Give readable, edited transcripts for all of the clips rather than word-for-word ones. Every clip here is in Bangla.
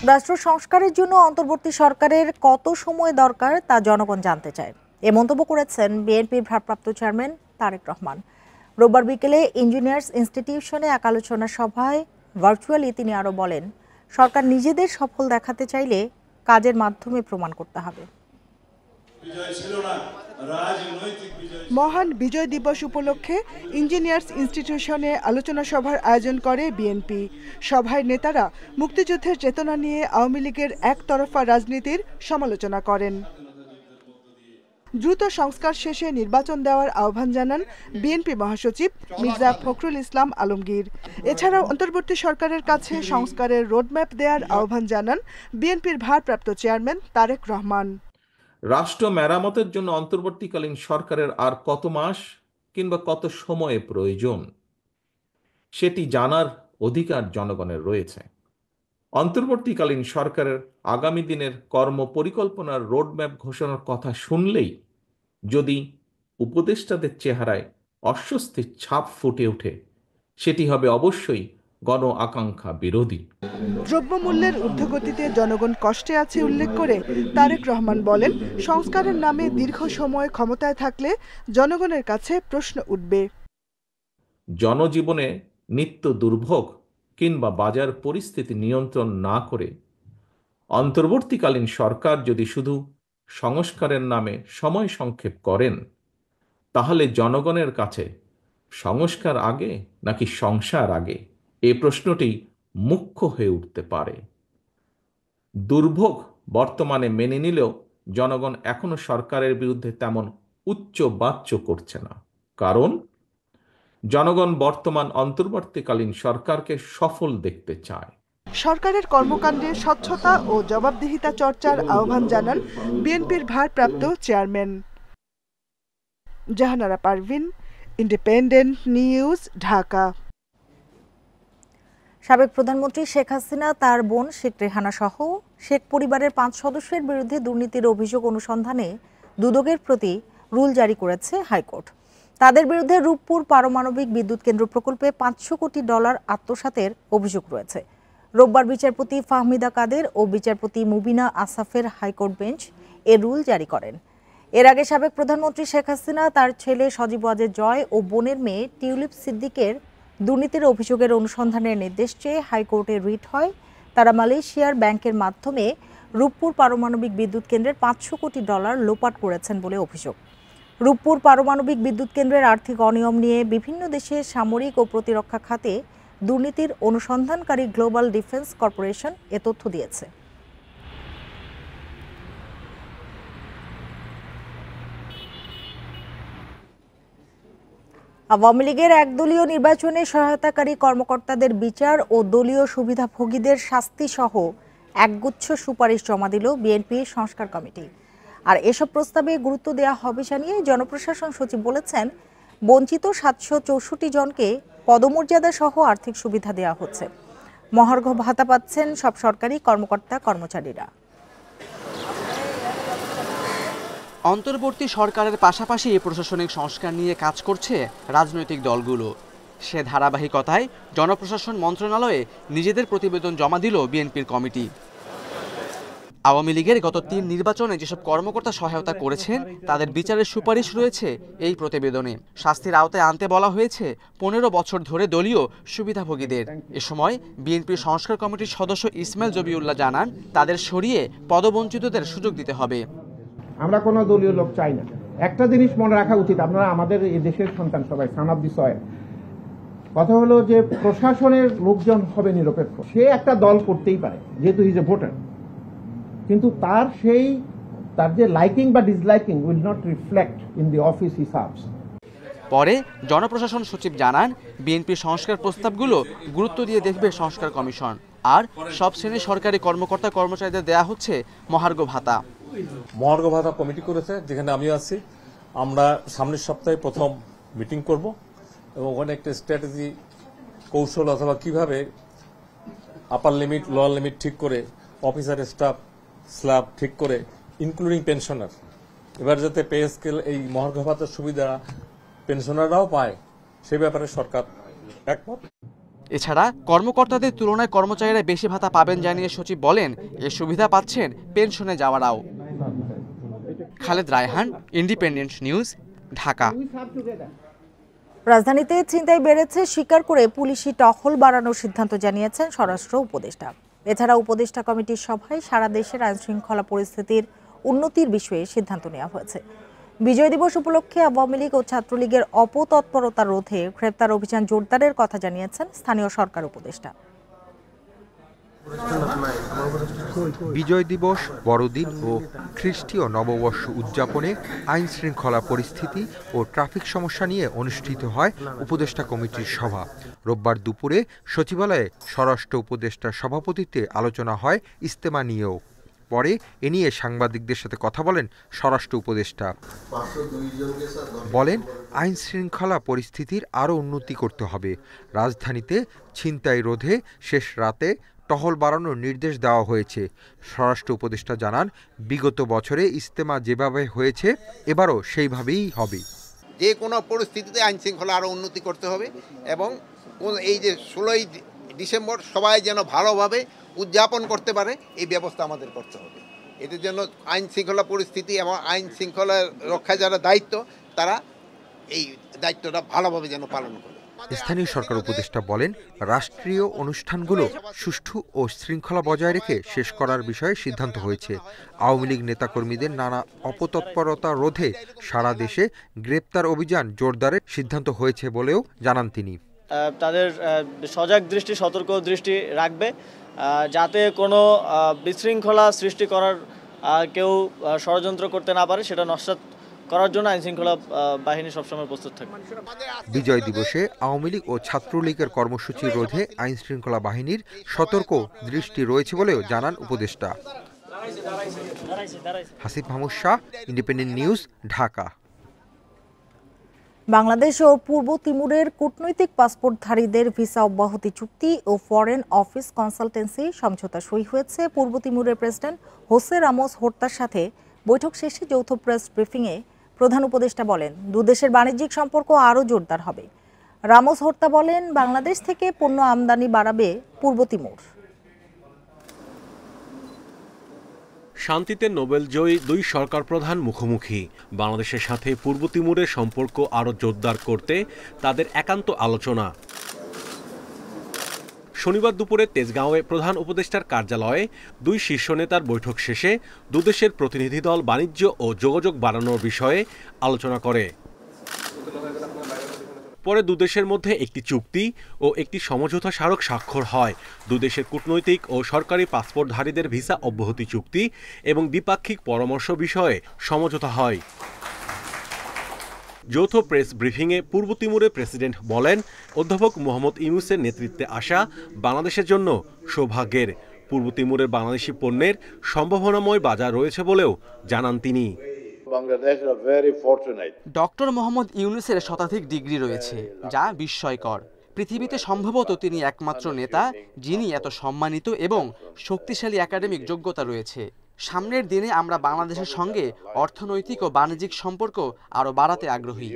রাষ্ট্র সংস্কারের জন্য অন্তর্বর্তী সরকারের কত সময় দরকার তা জনগণ জানতে চায়। এ মন্তব্য করেছেন বিএনপির ভারপ্রাপ্ত চেয়ারম্যান তারেক রহমান। রোববার বিকেলে ইঞ্জিনিয়ার্স ইনস্টিটিউশনে এক আলোচনা সভায় ভার্চুয়ালি তিনি আরও বলেন, সরকার নিজেদের সফল দেখাতে চাইলে কাজের মাধ্যমে প্রমাণ করতে হবে। মহান বিজয় দিবস উপলক্ষে ইঞ্জিনিয়ার্স ইনস্টিটিউশনে আলোচনা সভার আয়োজন করে বিএনপি। সভায় নেতারা মুক্তিযুদ্ধের চেতনা নিয়ে আওয়ামী লীগের একতরফা রাজনীতির সমালোচনা করেন। দ্রুত সংস্কার শেষে নির্বাচন দেওয়ার আহ্বান জানান বিএনপি মহাসচিব মির্জা ফখরুল ইসলাম আলমগীর। এছাড়াও অন্তর্বর্তী সরকারের কাছে সংস্কারের রোডম্যাপ দেওয়ার আহ্বান জানান বিএনপির ভারপ্রাপ্ত চেয়ারম্যান তারেক রহমান। রাষ্ট্র মেরামতের জন্য অন্তর্বর্তীকালীন সরকারের আর কত মাস কিংবা কত সময়ে প্রয়োজন সেটি জানার অধিকার জনগণের রয়েছে। অন্তর্বর্তীকালীন সরকারের আগামী দিনের কর্মপরিকল্পনার রোডম্যাপ ঘোষণার কথা শুনলেই যদি উপদেষ্টাদের চেহারায় অস্বস্তির ছাপ ফুটে ওঠে, সেটি হবে অবশ্যই গণ আকাঙ্ক্ষা বিরোধী। দ্রব্যমূল্যের ঊর্ধ্বগতিতে জনগণ কষ্টে আছে উল্লেখ করে তারেক রহমান বলেন, সংস্কারের নামে দীর্ঘ সময় ক্ষমতায় থাকলে জনগণের কাছে প্রশ্ন উঠবে। জনজীবনে নিত্য দুর্ভোগ কিংবা বাজার পরিস্থিতি নিয়ন্ত্রণ না করে অন্তর্বর্তীকালীন সরকার যদি শুধু সংস্কারের নামে সময় সংক্ষেপ করেন, তাহলে জনগণের কাছে সংস্কার আগে নাকি সংসার আগে, এই প্রশ্নটি মুখ্য হয়ে উঠতে পারে। দুর্ভোগ বর্তমানে মেনে নিলেও জনগণ এখনো সরকারের বিরুদ্ধে তেমন উচ্চ বাচ্য করছে না, কারণ জনগণ বর্তমান অন্তর্বর্তীকালীন সরকারকে সফল দেখতে চায়। সরকারের কর্মকাণ্ডে স্বচ্ছতা ও জবাবদিহিতা চর্চার আহ্বান জানান বিএনপির ভারপ্রাপ্ত chairman. Jahanara Parvin, Independent news, Dhaka. সাবেক প্রধানমন্ত্রী শেখ হাসিনা, তার বোন শেখ রেহানা সহ শেখ পরিবারের 5 সদস্যের বিরুদ্ধে দুর্নীতির অভিযোগ অনুসন্ধানে দুদকের প্রতি রুল জারি করেছে হাইকোর্ট। তাদের বিরুদ্ধে রূপপুর পারমাণবিক বিদ্যুৎ কেন্দ্র প্রকল্পে $500 কোটি আত্মসাতের অভিযোগ রয়েছে। রোববার বিচারপতি ফাহমিদা কাদের ও বিচারপতি মুবিনা আসাফের হাইকোর্ট বেঞ্চ এ রুল জারি করেন। এর আগে সাবেক প্রধানমন্ত্রী শেখ হাসিনা, তার ছেলে সজীব ওয়াজেদ জয় ও বোনের মেয়ে টিউলিপ সিদ্দিকের দুর্নীতির অভিযোগের অনুসন্ধানের নির্দেশ চেয়ে হাইকোর্টে রিট হয়। তারা মালয়েশিয়ার ব্যাংকের মাধ্যমে রূপপুর পারমাণবিক বিদ্যুৎ কেন্দ্রের $500 কোটি লোপাট করেছেন বলে অভিযোগ। রূপপুর পারমাণবিক বিদ্যুৎ কেন্দ্রের আর্থিক অনিয়ম নিয়ে বিভিন্ন দেশে সামরিক ও প্রতিরক্ষা খাতে দুর্নীতির অনুসন্ধানকারী গ্লোবাল ডিফেন্স কর্পোরেশন এ তথ্য দিয়েছে। আওয়ামী লীগের একদলীয় নির্বাচনে সহায়তাকারী কর্মকর্তাদের বিচার ও দলীয় সুবিধাভোগীদের শাস্তি সহ একগুচ্ছ সুপারিশ জমা দিল বিএনপির সংস্কার কমিটি। আর এসব প্রস্তাবে গুরুত্ব দেওয়া হবে জানিয়ে জনপ্রশাসন সচিব বলেছেন, বঞ্চিত 764 জনকে পদমর্যাদা সহ আর্থিক সুবিধা দেওয়া হচ্ছে। মহার্ঘ ভাতা পাচ্ছেন সব সরকারি কর্মকর্তা কর্মচারীরা। অন্তর্বর্তী সরকারের পাশাপাশি প্রশাসনিক সংস্কার নিয়ে কাজ করছে রাজনৈতিক দলগুলো। সে ধারাবাহিকতায় জনপ্রশাসন মন্ত্রণালয়ে নিজেদের প্রতিবেদন জমা দিল বিএনপির কমিটি। আওয়ামী লীগের গত 3 নির্বাচনে যেসব কর্মকর্তা সহায়তা করেছেন তাদের বিচারের সুপারিশ রয়েছে এই প্রতিবেদনে। শাস্তির আওতায় আনতে বলা হয়েছে 15 বছর ধরে দলীয় সুবিধাভোগীদের। এ সময় বিএনপির সংস্কার কমিটির সদস্য ইসমাইল জবিউল্লাহ জানান, তাদের সরিয়ে পদবঞ্চিতদের সুযোগ দিতে হবে। আমরা কোনো দলীয় লোক চাই না। একটা জিনিস মনে রাখা উচিত, আপনারা আমাদের এই দেশের সন্তান সবাই, সান অফ দি সয়েল। কথা হলো যে প্রশাসনের লোকজন হবে নিরপেক্ষ। সে একটা দল করতেই পারে যেহেতু হি ইজ এ ভোটার, কিন্তু তার যে লাইকিং বা disliking will not reflect in the office he serves. পরে জনপ্রশাসন সচিব জানান, বিএনপির সংস্কার প্রস্তাবগুলো গুরুত্ব দিয়ে দেখবে সংস্কার কমিশন। আর সব শ্রেণীর সরকারি কর্মকর্তা কর্মচারীদের দেয়া হচ্ছে মহার্ঘ ভাতা। মহার্ঘ ভাতা কমিটি করেছে, যেখানে আমিও আছি। আমরা সামনের সপ্তাহে প্রথম মিটিং করব এবং ওখানে একটা স্ট্র্যাটেজি কৌশল অথবা কিভাবে আপার লিমিট লোয়ার লিমিট ঠিক করে অফিসার স্টাফ স্ল্যাব ঠিক করে ইনক্লুডিং পেনশনার, এবার যাতে পে স্কেল এই মহার্ঘ ভাতার সুবিধা পেনশনাররাও পায় সে ব্যাপারে সরকার একমত। এছাড়া কর্মকর্তাদের তুলনায় কর্মচারীরা বেশি ভাতা পাবেন জানিয়ে সচিব বলেন, এ সুবিধা পাচ্ছেন পেনশনে যাওয়ারাও। Khaled Raihan, independent news, Dhaka. রাজধানীতে ছিনতাই বেড়েছে স্বীকার করে পুলিশি টহল বাড়ানোর সিদ্ধান্ত জানিয়েছেন স্বরাষ্ট্র উপদেষ্টা। এছাড়া উপদেষ্টা কমিটির সভায় সারা দেশের আইনশৃঙ্খলা পরিস্থিতির উন্নতির বিষয়ে সিদ্ধান্ত নেওয়া হয়েছে। বিজয় দিবস উপলক্ষে আওয়ামী লীগ ও ছাত্রলীগের অপতৎপরতা রোধে গ্রেপ্তার অভিযান জোরদারের কথা জানিয়েছেন স্থানীয় সরকার উপদেষ্টা। বিজয় দিবস, বড়দিন ও খ্রিস্টীয় নববর্ষ উদযাপনে আইন শৃঙ্খলা পরিস্থিতি ও ট্রাফিক সমস্যা নিয়ে অনুষ্ঠিত হয় উপদেষ্টা কমিটির সভা। রোববার দুপুরে সচিবালয়ে স্বরাষ্ট্র উপদেষ্টার সভাপতিত্বে আলোচনা হয় ইজতেমা নিয়েও। পরে এ নিয়ে সাংবাদিকদের সাথে কথা বলেন স্বরাষ্ট্র উপদেষ্টা। বলেন, আইন শৃঙ্খলা পরিস্থিতির আরও উন্নতি করতে হবে। রাজধানীতে ছিনতাই রোধে শেষ রাতে টহল বাড়ানোর নির্দেশ দেওয়া হয়েছে। স্বরাষ্ট্র উপদেষ্টা জানান, বিগত বছরে ইজতেমা যেভাবে হয়েছে এবারও সেইভাবেই হবে। যে কোনো পরিস্থিতিতে আইন শৃঙ্খলা আরও উন্নতি করতে হবে এবং এই যে 16ই ডিসেম্বর সবাই যেন ভালোভাবে উদযাপন করতে পারে এই ব্যবস্থা আমাদের করতে হবে। এদের জন্য আইন শৃঙ্খলা পরিস্থিতি এবং আইন শৃঙ্খলা রক্ষায় যারা দায়িত্ব তারা এই দায়িত্বটা ভালোভাবে যেন পালন করে। স্থানীয় সরকার উপদেষ্টা বলেন, রাষ্ট্রীয় অনুষ্ঠানগুলো সুষ্ঠু ও শৃঙ্খলা বজায় রেখে শেষ করার বিষয়ে সিদ্ধান্ত হয়েছে। আওয়ামী লীগ নেতাকর্মীদের নানা অপতৎপরতা রোধে সারা দেশে গ্রেপ্তার অভিযান জোরদারের সিদ্ধান্ত হয়েছে বলেও জানান তিনি। তাদের সজাগ দৃষ্টি, সতর্ক দৃষ্টি রাখবে যাতে কোনো বিশৃঙ্খলা সৃষ্টি করার কেউ ষড়যন্ত্র করতে না পারে, সেটা নস্যাৎ করার জন্য আইনশৃঙ্খলা বাহিনী সবসময় প্রস্তুত থাকবে। বিজয় দিবসে আওয়ামী লীগ ও ছাত্রলীগের কর্মসূচি রোধে আইনশৃঙ্খলা বাহিনীর সতর্ক দৃষ্টি রয়েছে বলেও জানান উপদেষ্টা। Hasib Mahmud Shah, independent news, Dhaka. বাংলাদেশ ও পূর্ব তিমুরের কূটনৈতিক পাসপোর্টধারীদের ভিসা অব্যাহতি চুক্তি ও ফরেন অফিস কনসালটেন্সি সমঝোতা সই হয়েছে। পূর্ব তিমুরের প্রেসিডেন্ট হোসে রামোস হোর্তার সাথে বৈঠক শেষে যৌথ প্রেস ব্রিফিংয়ে প্রধান উপদেষ্টা বলেন, দুদেশের বাণিজ্যিক সম্পর্ক আরও জোরদার হবে। রামোস হোর্তা বলেন, বাংলাদেশ থেকে পণ্য আমদানি বাড়াবে পূর্ব তিমুর। শান্তিতে নোবেল জয়ী দুই সরকার প্রধান মুখোমুখি। বাংলাদেশের সাথে পূর্ব তিমুরের সম্পর্ক আরও জোরদার করতে তাদের একান্ত আলোচনা। শনিবার দুপুরে তেজগাঁওয়ে প্রধান উপদেষ্টার কার্যালয়ে দুই শীর্ষ নেতার বৈঠক শেষে দুদেশের প্রতিনিধি দল বাণিজ্য ও যোগাযোগ বাড়ানোর বিষয়ে আলোচনা করে। পরে দুদেশের মধ্যে একটি চুক্তি ও একটি সমঝোতা স্মারক স্বাক্ষর হয়। দুদেশের কূটনৈতিক ও সরকারি পাসপোর্টধারীদের ভিসা অব্যাহতি চুক্তি এবং দ্বিপাক্ষিক পরামর্শ বিষয়ে সমঝোতা হয়। যৌথ প্রেস ব্রিফিংয়ে পূর্ব তিমুরের প্রেসিডেন্ট বলেন, অধ্যাপক মোহাম্মদ ইউনূসের নেতৃত্বে আসা বাংলাদেশের জন্য সৌভাগ্যের। পূর্ব তিমুরের বাংলাদেশি পণ্যের সম্ভাবনাময় বাজার রয়েছে বলেও জানান তিনি। ডক্টর মোহাম্মদ ইউনূসের শতাধিক ডিগ্রি রয়েছে, যা বিস্ময়কর। পৃথিবীতে সম্ভবত তিনি একমাত্র নেতা যিনি এত সম্মানিত এবং শক্তিশালী একাডেমিক যোগ্যতা রয়েছে। সামনের দিনে আমরা বাংলাদেশের সঙ্গে অর্থনৈতিক ও বাণিজ্যিক সম্পর্ক আরও বাড়াতে আগ্রহী।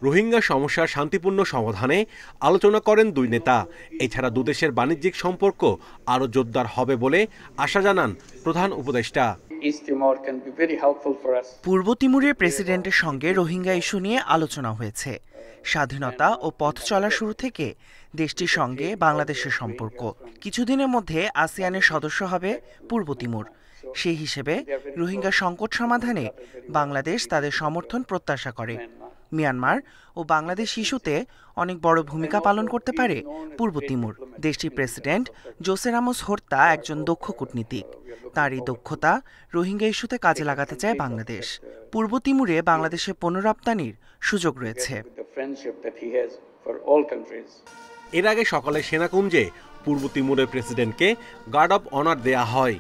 রোহিঙ্গা সমস্যার শান্তিপূর্ণ সমাধানে আলোচনা করেন দুই নেতা। এছাড়া দুদেশের বাণিজ্যিক সম্পর্ক আরও জোরদার হবে বলে আশা জানান প্রধান উপদেষ্টা। পূর্ব তিমুরের প্রেসিডেন্টের সঙ্গে রোহিঙ্গা ইস্যু নিয়ে আলোচনা হয়েছে। স্বাধীনতা ও পথ চলা শুরু থেকে দেশটির সঙ্গে বাংলাদেশের সম্পর্ক। কিছুদিনের মধ্যে আসিয়ানের সদস্য হবে পূর্ব তিমুর। সেই হিসেবে রোহিঙ্গা সংকট সমাধানে বাংলাদেশ তাদের সমর্থন প্রত্যাশা করে। মিয়ানমার ও বাংলাদেশ ইস্যুতে অনেক বড় ভূমিকা পালন করতে পারে পূর্ব তিমুর। দেশটির প্রেসিডেন্ট জোসে রামোস হোর্তা একজন দক্ষ কূটনীতিক। তার এই দক্ষতা রোহিঙ্গা ইস্যুতে কাজে লাগাতে চায় বাংলাদেশ। পূর্ব তিমুরে বাংলাদেশে পণ্য রপ্তানির সুযোগ রয়েছে। এর আগে সকালে সেনাকুঞ্জে পূর্ব তিমুরের প্রেসিডেন্টকে গার্ড অব অনার দেয়া হয়।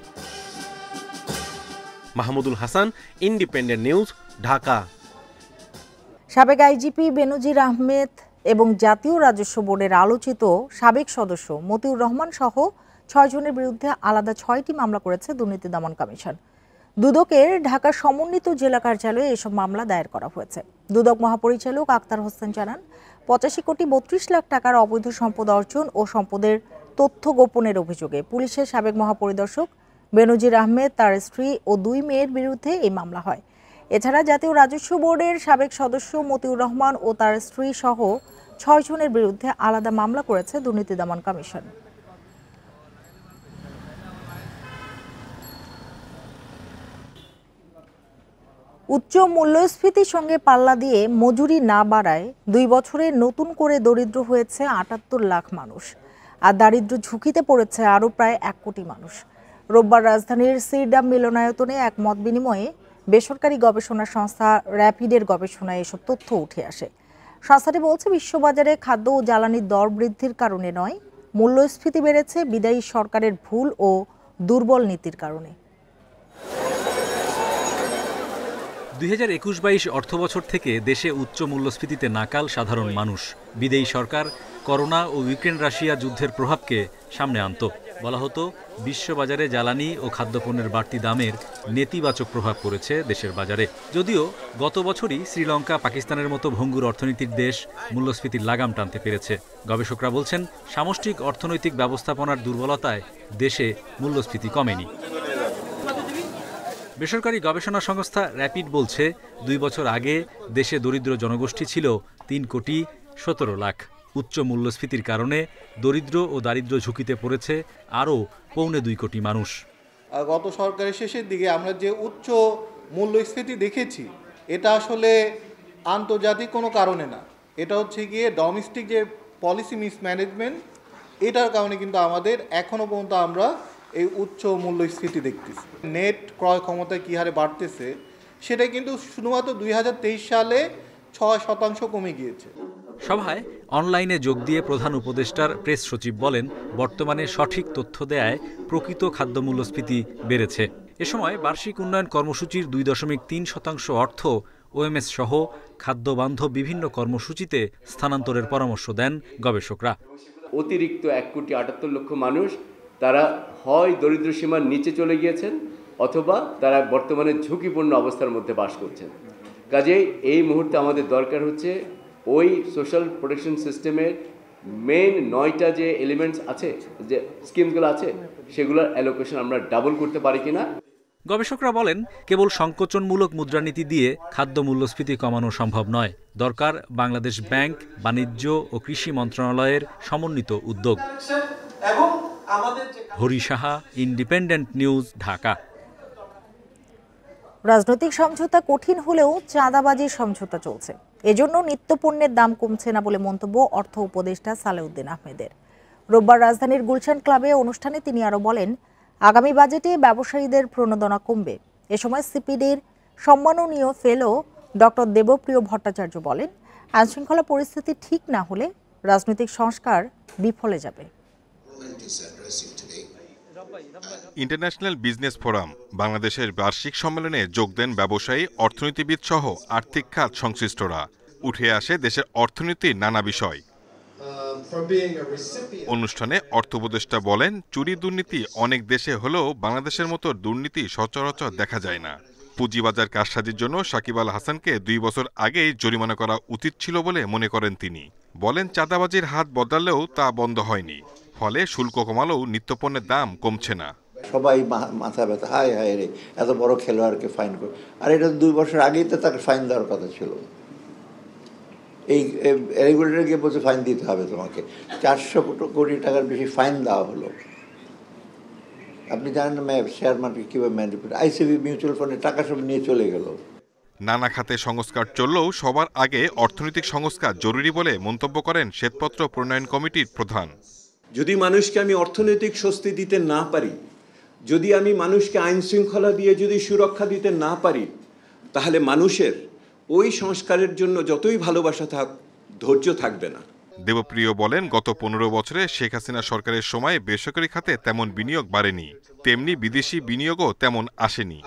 Mahmudul Hasan, independent news, Dhaka. সাবেক আইজিপি বেনজির আহমেদ এবং জাতীয় রাজস্ব বোর্ডের আলোচিত সাবেক সদস্য মতিউর রহমান সহ 6 জনের বিরুদ্ধে আলাদা 6টি মামলা করেছে দুর্নীতি দমন কমিশন। দুদকের ঢাকা সমন্বিত জেলা কার্যালয়ে এসব মামলা দায়ের করা হয়েছে। দুদক মহাপরিচালক আক্তার হোসেন জানান, 85 কোটি 32 লাখ টাকার অবৈধ সম্পদ অর্জন ও সম্পদের তথ্য গোপনের অভিযোগে পুলিশের সাবেক মহাপরিদর্শক বেনজির আহমেদ, তার স্ত্রী ও 2 মেয়ের বিরুদ্ধে এই মামলা হয়। এছাড়া জাতীয় রাজস্ব বোর্ডের সাবেক সদস্য মতিউর রহমান ও তার স্ত্রী সহ 6 জনের বিরুদ্ধে আলাদা মামলা করেছে দুর্নীতি দমন কমিশন। উচ্চ মূল্যস্ফীতির সঙ্গে পাল্লা দিয়ে মজুরি না বাড়ায় 2 বছরে নতুন করে দরিদ্র হয়েছে 78 লাখ মানুষ, আর দারিদ্র্য ঝুঁকিতে পড়েছে আরও প্রায় 1 কোটি মানুষ। রোববার রাজধানীর সিরডাম মিলনায়তনে এক মত বিনিময়ে বেসরকারি গবেষণা সংস্থা র্যাপিডের গবেষণায় এসব তথ্য উঠে আসে। সংস্থাটি বলছে, বিশ্ববাজারে খাদ্য ও জ্বালানির দর বৃদ্ধির কারণে নয়, মূল্যস্ফীতি বেড়েছে বিদায়ী সরকারের ভুল ও দুর্বল নীতির কারণে। 2021-22 অর্থবছর থেকে দেশে উচ্চ মূল্যস্ফীতিতে নাকাল সাধারণ মানুষ। বিদেয়ী সরকার করোনা ও ইউক্রেন রাশিয়া যুদ্ধের প্রভাবকে সামনে আনত। বলা হতো, বিশ্ববাজারে জ্বালানি ও খাদ্যপণ্যের বাড়তি দামের নেতিবাচক প্রভাব পড়েছে দেশের বাজারে। যদিও গত বছরই শ্রীলঙ্কা, পাকিস্তানের মতো ভঙ্গুর অর্থনীতির দেশ মূল্যস্ফীতির লাগাম টানতে পেরেছে। গবেষকরা বলছেন, সামষ্টিক অর্থনৈতিক ব্যবস্থাপনার দুর্বলতায় দেশে মূল্যস্ফীতি কমেনি। বেসরকারি গবেষণা সংস্থা র্যাপিড বলছে, 2 বছর আগে দেশে দরিদ্র জনগোষ্ঠী ছিল 3 কোটি 17 লাখ। উচ্চ মূল্যস্ফীতির কারণে দরিদ্র ও দারিদ্র্য ঝুঁকিতে পড়েছে আরও 1.25 কোটি মানুষ। গত সরকারের শেষের দিকে আমরা যে উচ্চ মূল্যস্ফীতি দেখেছি, এটা আসলে আন্তর্জাতিক কোনো কারণে না, এটা হচ্ছে গিয়ে ডোমেস্টিক যে পলিসি মিসম্যানেজমেন্ট, এটার কারণে কিন্তু আমাদের এখনও পর্যন্ত আমরা এই উচ্চ মূল্যস্ফীতি দেখতেছি। নেট ক্রয় ক্ষমতা কী হারে বাড়তেছে সেটা কিন্তু শুধুমাত্র 2023 সালে 6% কমে গিয়েছে। সভায় অনলাইনে যোগ দিয়ে প্রধান উপদেষ্টার প্রেস সচিব বলেন, বর্তমানে সঠিক তথ্য দেয়ায় প্রকৃত খাদ্য মূল্যস্ফীতি বেড়েছে। এ সময় বার্ষিক উন্নয়ন কর্মসূচির 2.3% অর্থ ওএমএস সহ খাদ্যবান্ধব বিভিন্ন কর্মসূচিতে স্থানান্তরের পরামর্শ দেন গবেষকরা। অতিরিক্ত 1,78,00,000 মানুষ তারা হয় দরিদ্র সীমার নিচে চলে গিয়েছেন অথবা তারা বর্তমানে ঝুঁকিপূর্ণ অবস্থার মধ্যে বাস করছেন। কাজেই এই মুহূর্তে আমাদের দরকার হচ্ছে ওই সোশ্যাল প্রোটেকশন সিস্টেমের মেইন 9টা যে এলিমেন্টস আছে, যে স্কিমগুলো আছে, সেগুলোর অ্যালোকেশন আমরা ডাবল করতে পারি কিনা। গবেষকরা বলেন, কেবল সংকোচনমূলক মুদ্রানীতি দিয়ে খাদ্য মূল্যস্ফীতি কমানো সম্ভব নয়। দরকার বাংলাদেশ ব্যাংক, বাণিজ্য ও কৃষি মন্ত্রণালয়ের সমন্বিত উদ্যোগ। Hari Saha, independent news, Dhaka. রাজনৈতিক সমঝোতা কঠিন হলেও চাঁদাবাজির সমঝোতা চলছে, এজন্য নিত্যপণ্যের দাম কমছে না বলে মন্তব্য অর্থ উপদেষ্টা সালেউদ্দিন আহমেদের। রোববার রাজধানীর গুলশান ক্লাবে অনুষ্ঠানে তিনি আরও বলেন, আগামী বাজেটে ব্যবসায়ীদের প্রণোদনা কমবে। এ সময় সিপিডির সম্মাননীয় ফেলো ডক্টর দেবপ্রিয় ভট্টাচার্য বলেন, আইনশৃঙ্খলা পরিস্থিতি ঠিক না হলে রাজনৈতিক সংস্কার বিফলে যাবে। ইন্টারন্যাশনাল বিজনেস ফোরাম বাংলাদেশের বার্ষিক সম্মেলনে যোগ দেন ব্যবসায়ী, অর্থনীতিবিদ সহ আর্থিক খাত সংশ্লিষ্টরা। উঠে আসে দেশের অর্থনীতির নানা বিষয়। অনুষ্ঠানে অর্থ উপদেষ্টা বলেন, চুরি দুর্নীতি অনেক দেশে হলেও বাংলাদেশের মতো দুর্নীতি সচরাচর দেখা যায় না। পুঁজিবাজার কারসাজির জন্য সাকিব আল হাসানকে 2 বছর আগেই জরিমানা করা উচিত ছিল বলে মনে করেন তিনি। বলেন, চাঁদাবাজির হাত বদলালেও তা বন্ধ হয়নি, ফলে শুল্ক কমালেও নিত্যপণ্যের দাম কমছে না। সবাই মাথা ব্যথা, হায় হায় রে, এত বড় খেলোয়াড়কে ফাইন করে, আর এটা 2 বছর আগেই তো তাকে ফাইন দেওয়ার কথা ছিল। এই রেগুলেটরকে বলছে ফাইন দিতে হবে তোমাকে, 400 কোটি টাকার বেশি ফাইন দেওয়া হলো। আপনি জানেন না শেয়ার মার্কেট কীভাবে ম্যানিপুলেট, আইসিবি মিউচুয়াল ফান্ডের টাকা সব নিয়ে চলে গেল। নানা খাতে সংস্কার চললেও সবার আগে অর্থনৈতিক সংস্কার জরুরি বলে মন্তব্য করেন শ্বেতপত্র প্রণয়ন কমিটির প্রধান। যদি মানুষকে আমি অর্থনৈতিক স্বস্তি দিতে না পারি, যদি আমি মানুষকে আইন শৃঙ্খলা দিয়ে যদি সুরক্ষা দিতে না পারি, তাহলে মানুষের ওই সংস্কারের জন্য যতই ভালোবাসা থাক, ধৈর্য থাকবে না। দেবপ্রিয় বলেন, গত 15 বছরে শেখ হাসিনা সরকারের সময় বেসরকারি খাতে তেমন বিনিয়োগ বাড়েনি, তেমনি বিদেশি বিনিয়োগও তেমন আসেনি।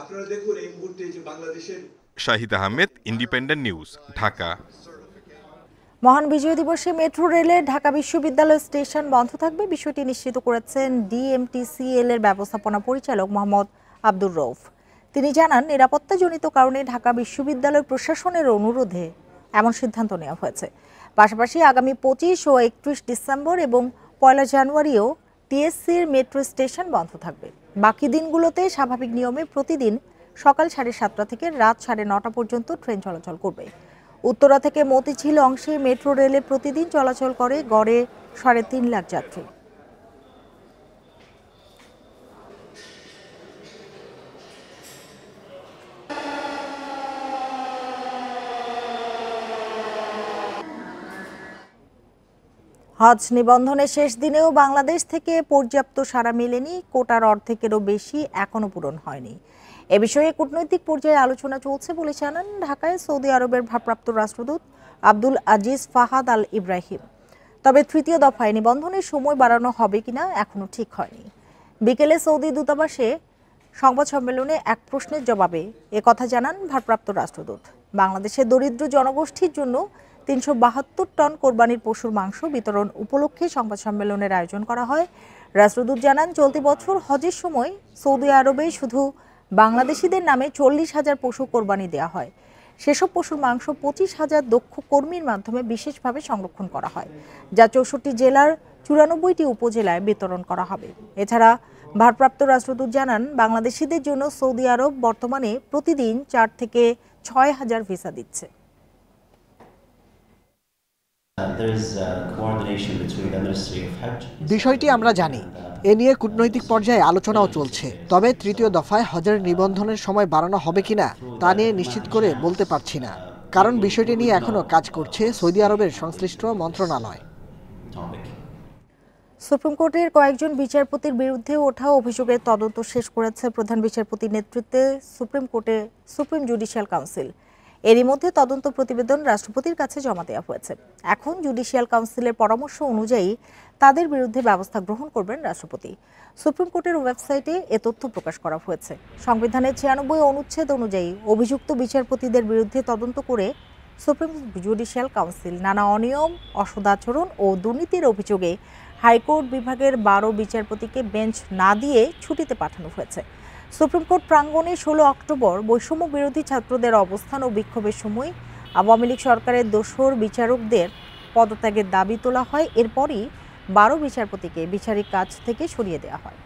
Shahid Ahmed, independent news, Dhaka. মহান বিজয় দিবসে মেট্রো রেলে ঢাকা বিশ্ববিদ্যালয় স্টেশন বন্ধ থাকবে, বিষয়টি নিশ্চিত করেছেন ডিএমটিসিএল এর ব্যবস্থাপনা পরিচালক মোহাম্মদ আব্দুর রউফ। তিনি জানান, নিরাপত্তাজনিত কারণে ঢাকা বিশ্ববিদ্যালয় প্রশাসনের অনুরোধে এমন সিদ্ধান্ত নেওয়া হয়েছে। পাশাপাশি আগামী 25 ও 31 ডিসেম্বর এবং 1 জানুয়ারিও টিএসসির মেট্রো স্টেশন বন্ধ থাকবে। বাকি দিনগুলোতে স্বাভাবিক নিয়মে প্রতিদিন সকাল 7:30 থেকে রাত 9:30 পর্যন্ত ট্রেন চলাচল করবে। উত্তরা থেকে মতিঝিল অংশে মেট্রো রেলে প্রতিদিন চলাচল করে গড়ে 3.5 লাখ যাত্রী। হজ নিবন্ধনের শেষ দিনেও বাংলাদেশ থেকে পর্যাপ্ত সাড়া মেলেনি, কোটার অর্ধেকেরও বেশি এখনো পূরণ হয়নি। এ বিষয়ে কূটনৈতিক পর্যায়ে আলোচনা চলছে বলে জানান ঢাকায় সৌদি আরবের ভারপ্রাপ্ত রাষ্ট্রদূত আব্দুল আজিজ ফাহাদ আল ইব্রাহিম। তবে তৃতীয় দফায় নিবন্ধনের সময় বাড়ানো হবে কিনা এখনো ঠিক হয়নি। বিকেলে সৌদি দূতাবাসে সংবাদ সম্মেলনে এক প্রশ্নের জবাবে একথা জানান ভারপ্রাপ্ত রাষ্ট্রদূত। বাংলাদেশের দরিদ্র জনগোষ্ঠীর জন্য 372 টন কোরবানির পশুর মাংস বিতরণ উপলক্ষে সংবাদ সম্মেলনের আয়োজন করা হয়। রাষ্ট্রদূত জানান, চলতি বছর হজের সময় সৌদি আরবে শুধু বাংলাদেশিদের নামে 40,000 পশু কোরবানি দেওয়া হয়। সেসব পশুর মাংস 25,000 দক্ষ কর্মীর মাধ্যমে বিশেষভাবে সংরক্ষণ করা হয়, যা 64 জেলার 94টি উপজেলায় বিতরণ করা হবে। এছাড়া ভারপ্রাপ্ত রাষ্ট্রদূত জানান, বাংলাদেশিদের জন্য সৌদি আরব বর্তমানে প্রতিদিন 4 থেকে 6,000 ভিসা দিচ্ছে। বিষয়টি আমরা জানি, এ নিয়ে কূটনৈতিক পর্যায়ে আলোচনাও চলছে। তবে তৃতীয় দফায় হজের নিবন্ধনের সময় বাড়ানো হবে কিনা তা নিয়ে নিশ্চিত করে বলতে পারছি না, কারণ বিষয়টি নিয়ে এখনো কাজ করছে সৌদি আরবের সংশ্লিষ্ট মন্ত্রণালয়। সুপ্রিম কোর্টের কয়েকজন বিচারপতির বিরুদ্ধে ওঠা অভিযোগের তদন্ত শেষ করেছে প্রধান বিচারপতির নেতৃত্বে সুপ্রিম জুডিশিয়াল কাউন্সিল। এরই মধ্যে তদন্ত প্রতিবেদন রাষ্ট্রপতির কাছে জমা দেওয়া হয়েছে। এখন জুডিশিয়াল কাউন্সিলের পরামর্শ অনুযায়ী তাদের বিরুদ্ধে ব্যবস্থা গ্রহণ করবেন রাষ্ট্রপতি। সুপ্রিম কোর্টের ওয়েবসাইটে এ তথ্য প্রকাশ করা হয়েছে। সংবিধানের 96 অনুচ্ছেদ অনুযায়ী অভিযুক্ত বিচারপতিদের বিরুদ্ধে তদন্ত করে সুপ্রিম জুডিশিয়াল কাউন্সিল নানা অনিয়ম, অসদাচরণ ও দুর্নীতির অভিযোগে হাইকোর্ট বিভাগের 12 বিচারপতিকে বেঞ্চ না দিয়ে ছুটিতে পাঠানো হয়েছে। সুপ্রিম কোর্ট প্রাঙ্গণে 16 অক্টোবর বৈষম্য বিরোধী ছাত্রদের অবস্থান ও বিক্ষোভের সময় আওয়ামী লীগ সরকারের দোসর বিচারকদের পদত্যাগের দাবি তোলা হয়। এরপরই 12 বিচারপতিকে বিচারিক কাজ থেকে সরিয়ে দেওয়া হয়।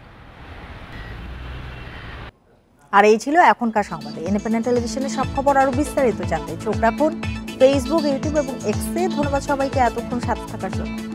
আর এই ছিল এখনকার সংবাদে। ইন্ডিপেন্ডেন্ট টেলিভিশনের সব খবর আরো বিস্তারিত জানতে চোখ রাখুন ফেসবুক, ইউটিউব এবং এক্সে। ধন্যবাদ সবাইকে এতক্ষণ সাথে থাকার জন্য।